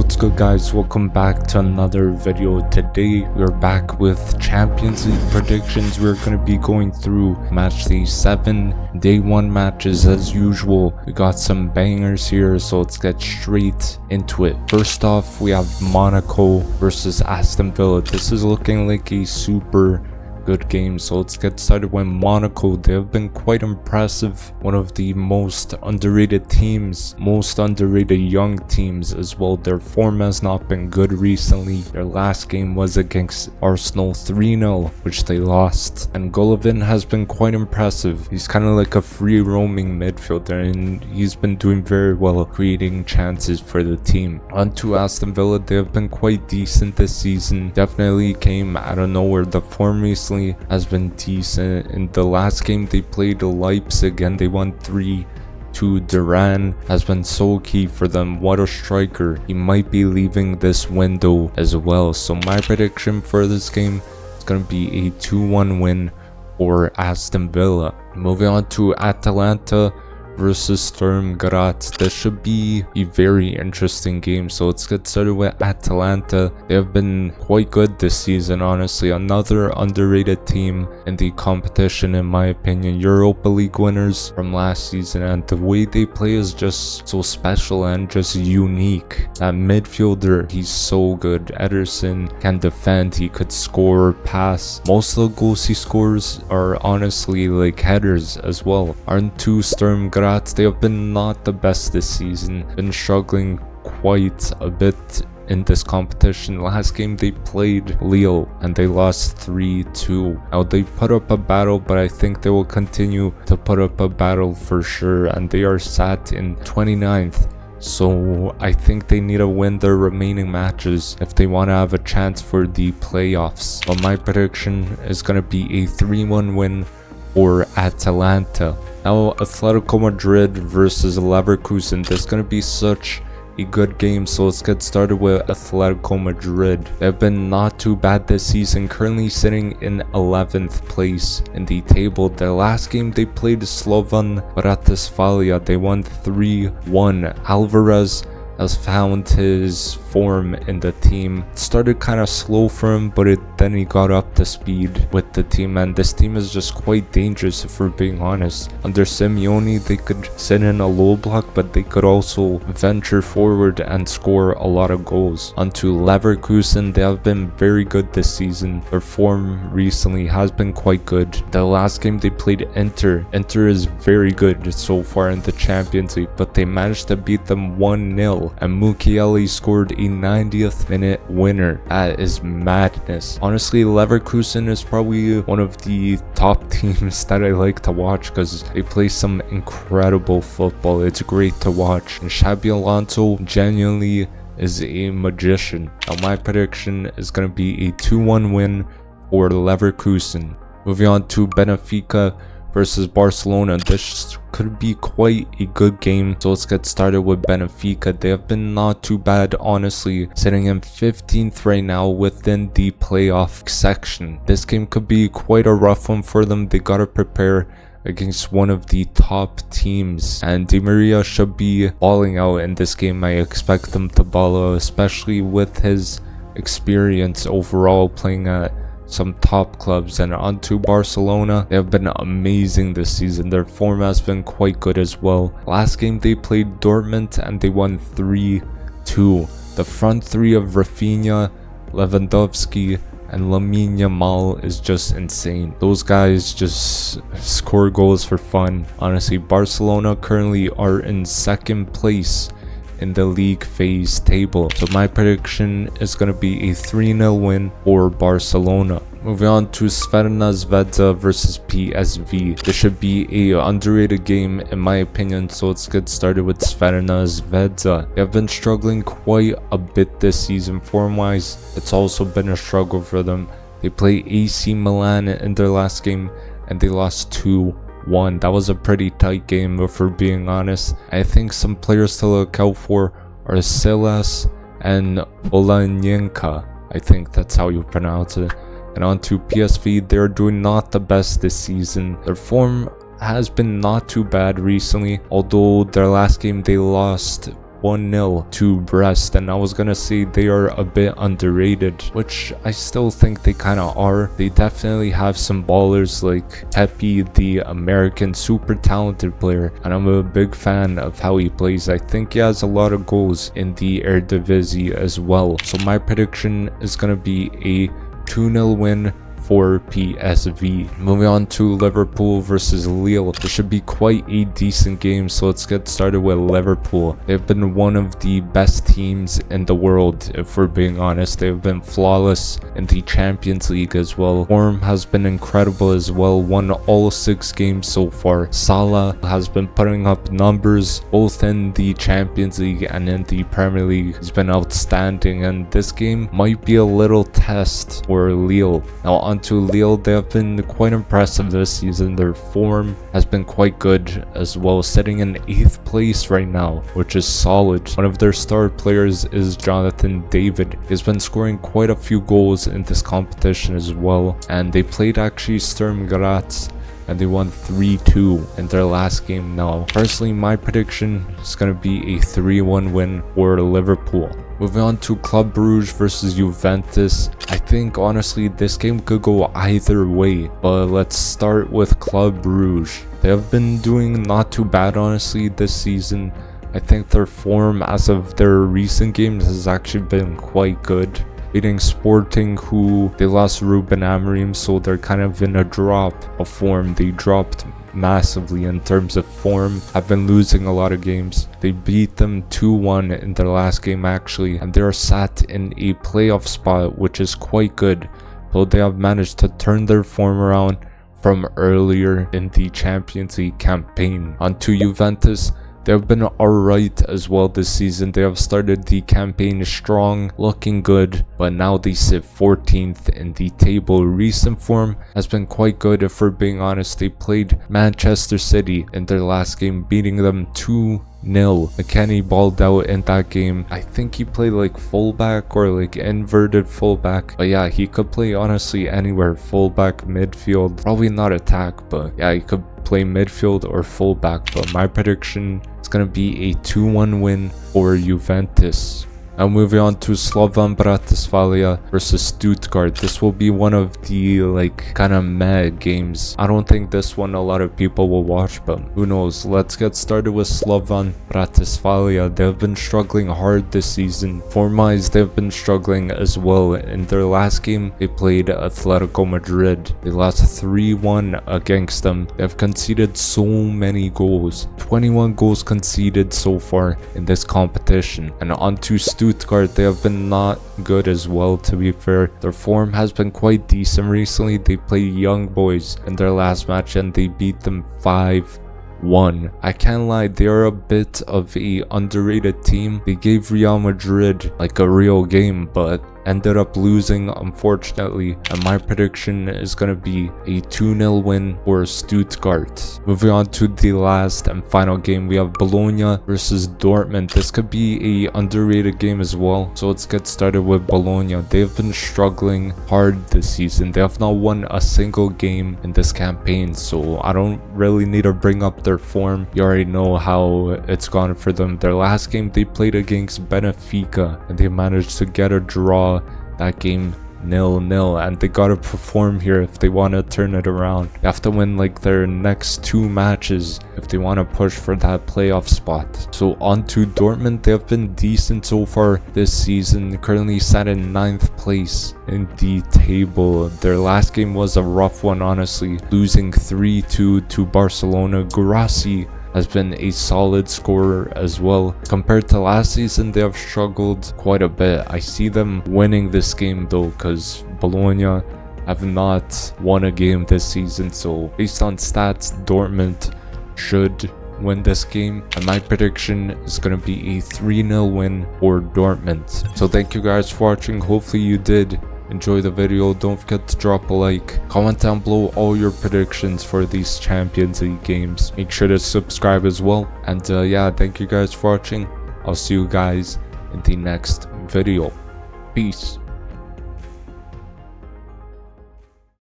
What's good, guys? Welcome back to another video. Today we're back with Champions League predictions. We're going to be going through Matchday 7 day 1 matches as usual. We got some bangers here, so let's get straight into it. First off, we have Monaco versus Aston Villa. This is looking like a super good game, so let's get started with Monaco. They have been quite impressive, one of the most underrated teams, most underrated young teams as well. Their form has not been good recently. Their last game was against Arsenal 3-0, which they lost, and Golovin has been quite impressive. He's kind of like a free roaming midfielder, and he's been doing very well creating chances for the team. On to Aston Villa. They have been quite decent this season, definitely came out of nowhere. The form recently has been decent. In the last game they played Leipzig and they won 3-2. Duran has been so key for them. What a striker. He might be leaving this window as well. So my prediction for this game is going to be a 2-1 win for Aston Villa. Moving on to Atalanta versus Sturm Graz. This should be a very interesting game, so let's get started with Atalanta. They have been quite good this season, honestly. Another underrated team in the competition, in my opinion. Europa League winners from last season, and the way they play is just so special and just unique. That midfielder, he's so good. Ederson can defend, he could score, pass. Most of the goals he scores are honestly like headers as well. Aren't two Sturm Graz. They have been not the best this season, been struggling quite a bit in this competition. Last game they played Lille and they lost 3-2. Now they put up a battle, but I think they will continue to put up a battle for sure, and they are sat in 29th. So I think they need to win their remaining matches if they want to have a chance for the playoffs. But my prediction is going to be a 3-1 win for Atalanta. Now, Atletico Madrid versus Leverkusen. This is going to be such a good game, so let's get started with Atletico Madrid. They've been not too bad this season, currently sitting in 11th place in the table. Their last game they played Slovan Bratislava. They won 3-1. Alvarez has found his form in the team. It started kind of slow for him, but then he got up to speed with the team, and this team is just quite dangerous if we're being honest. Under Simeone, they could sit in a low block, but they could also venture forward and score a lot of goals. Onto Leverkusen, they have been very good this season. Their form recently has been quite good. The last game they played Inter is very good so far in the Champions League, but they managed to beat them 1-0. And Mukiele scored a 90th minute winner. That is madness. Honestly, Leverkusen is probably one of the top teams that I like to watch because they play some incredible football. It's great to watch. And Xabi Alonso genuinely is a magician. Now my prediction is going to be a 2-1 win for Leverkusen. Moving on to Benfica versus Barcelona. This could be quite a good game, so let's get started with Benfica. They have been not too bad, honestly, sitting in 15th right now within the playoff section. This game could be quite a rough one for them. They gotta prepare against one of the top teams, and Di Maria should be balling out in this game. I expect them to ball out, especially with his experience overall playing at some top clubs. And onto Barcelona, they have been amazing this season. Their form has been quite good as well. Last game they played Dortmund and they won 3-2. The front three of Rafinha, Lewandowski, and Lamine Yamal is just insane. Those guys just score goals for fun. Honestly, Barcelona currently are in 2nd place in the league phase table, so my prediction is going to be a 3-0 win for Barcelona. Moving on to Crvena Zvezda versus PSV. This should be a underrated game in my opinion, so let's get started with Crvena Zvezda. They have been struggling quite a bit this season form wise. It's also been a struggle for them. They play AC Milan in their last game and they lost 2-1. That was a pretty tight game, if we're being honest. I think some players to look out for are Silas and Olanyenka. I think that's how you pronounce it. And on to PSV, they're doing not the best this season. Their form has been not too bad recently, although their last game they lost 1-0 to Brest, and I was gonna say they are a bit underrated, which I still think they kind of are. They definitely have some ballers like Pepe, the American super talented player, and I'm a big fan of how he plays. I think he has a lot of goals in the Eredivisie as well. So my prediction is gonna be a 2-0 win for PSV. Moving on to Liverpool versus Lille. This should be quite a decent game, so let's get started with Liverpool. They've been one of the best teams in the world, if we're being honest. They've been flawless in the Champions League as well. Form has been incredible as well, won all 6 games so far. Salah has been putting up numbers both in the Champions League and in the Premier League. He's been outstanding, and this game might be a little test for Lille. Now to Lille, they have been quite impressive this season. Their form has been quite good as well, sitting in 8th place right now, which is solid. One of their star players is Jonathan David. He's been scoring quite a few goals in this competition as well, and they played actually Sturm Graz and they won 3-2 in their last game. Now personally, my prediction is going to be a 3-1 win for Liverpool. Moving on to Club Brugge versus Juventus. I think honestly this game could go either way, but let's start with Club Brugge. They have been doing not too bad honestly this season. I think their form as of their recent games has actually been quite good. Beating Sporting, who they lost Ruben Amorim, so they're kind of in a drop of form. They dropped massively in terms of form, have been losing a lot of games. They beat them 2-1 in their last game actually, and they are sat in a playoff spot, which is quite good, though they have managed to turn their form around from earlier in the Champions League campaign. On to Juventus. They have been alright as well this season. They have started the campaign strong, looking good, but now they sit 14th in the table. Recent form has been quite good, if we're being honest. They played Manchester City in their last game, beating them 2-0. McKennie balled out in that game. I think he played like fullback or like inverted fullback, but yeah, he could play honestly anywhere. Fullback, midfield, probably not attack, but yeah, he could play midfield or fullback. But my prediction is going to be a 2-1 win for Juventus. Now moving on to Slovan Bratislava versus Stuttgart. This will be one of the kind of meh games. I don't think this one a lot of people will watch, but who knows. Let's get started with Slovan Bratislava. They've been struggling hard this season. Form-wise, they've been struggling as well. In their last game, they played Atletico Madrid. They lost 3-1 against them. They've conceded so many goals. 21 goals conceded so far in this competition. And on to Stuttgart, they have been not good as well, to be fair. Their form has been quite decent recently. They played Young Boys in their last match and they beat them 5-1. I can't lie, they are a bit of a underrated team. They gave Real Madrid like a real game, but ended up losing unfortunately, and my prediction is going to be a 2-0 win for Stuttgart. Moving on to the last and final game, we have Bologna versus Dortmund. This could be a underrated game as well, so let's get started with Bologna. They've been struggling hard this season. They have not won a single game in this campaign, so I don't really need to bring up their form. You already know how it's gone for them. Their last game they played against Benfica and they managed to get a draw that game 0-0, and they gotta perform here if they want to turn it around. They have to win like their next 2 matches if they want to push for that playoff spot. So on to Dortmund. They have been decent so far this season, currently sat in 9th place in the table. Their last game was a rough one honestly, losing 3-2 to Barcelona. Guirassy has been a solid scorer as well. Compared to last season, they have struggled quite a bit. I see them winning this game though, because Bologna have not won a game this season. So based on stats, Dortmund should win this game, and my prediction is going to be a 3-0 win for Dortmund. So thank you guys for watching. Hopefully you did enjoy the video. Don't forget to drop a like, comment down below all your predictions for these Champions League games. Make sure to subscribe as well, and yeah, thank you guys for watching. I'll see you guys in the next video. Peace.